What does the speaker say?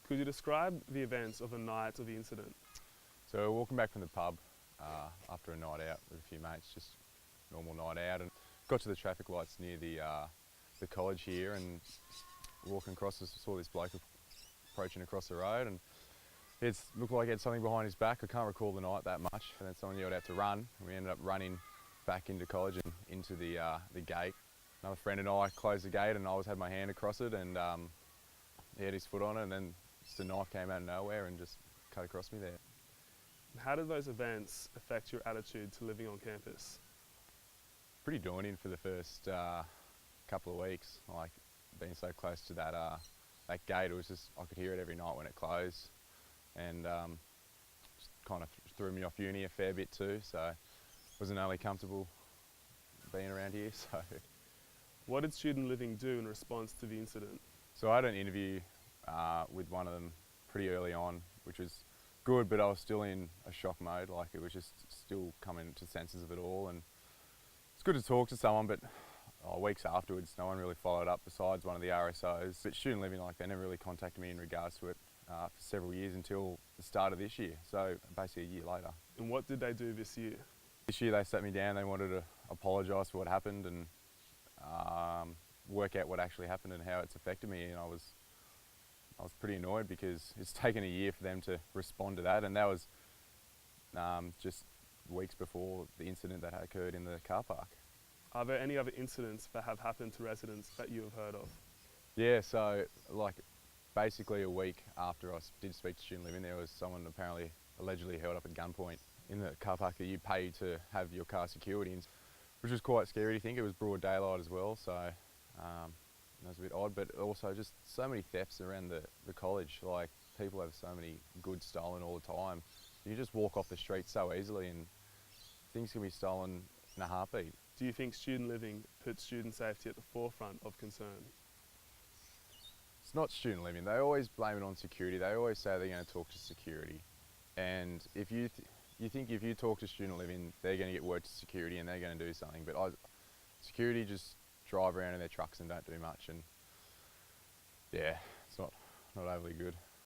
Could you describe the events of the night of the incident? So we're walking back from the pub after a night out with a few mates, just normal night out, and got to the traffic lights near the college here, and walking across, saw this bloke approaching across the road, and it looked like he had something behind his back. I can't recall the night that much, and then someone yelled out to run, and we ended up running back into college and into the gate. Another friend and I closed the gate, and I had my hand across it, and he had his foot on it, and then just a knife came out of nowhere and just cut across me there. How did those events affect your attitude to living on campus? Pretty daunting for the first couple of weeks, like being so close to that gate. It was just, I could hear it every night when it closed, and just kind of threw me off uni a fair bit too, so wasn't only comfortable being around here. So What did student living do in response to the incident? So I had an interview with one of them pretty early on, which was good, but I was still in a shock mode. Like, it was just still coming to senses of it all, and it's good to talk to someone, but weeks afterwards no one really followed up besides one of the RSOs. But student living, like, they never really contacted me in regards to it for several years until the start of this year, so basically a year later. And what did they do this year? This year they sat me down, they wanted to apologise for what happened and work out what actually happened and how it's affected me, and I was pretty annoyed because it's taken a year for them to respond to that, and that was just weeks before the incident that had occurred in the car park. Are there any other incidents that have happened to residents that you have heard of? Yeah, so like basically a week after I did speak to student living, there was someone apparently allegedly held up at gunpoint in the car park that you pay to have your car secured in, which was quite scary to think. It was broad daylight as well, so that was a bit odd, but also just so many thefts around the college. Like, people have so many goods stolen all the time. You just walk off the street so easily and things can be stolen in a heartbeat. Do you think student living puts student safety at the forefront of concern? It's not student living. They always blame it on security. They always say they're going to talk to security. And if you think if you talk to student living, they're going to get word to security and they're going to do something. But security just drive around in their trucks and don't do much. And yeah, it's not overly good.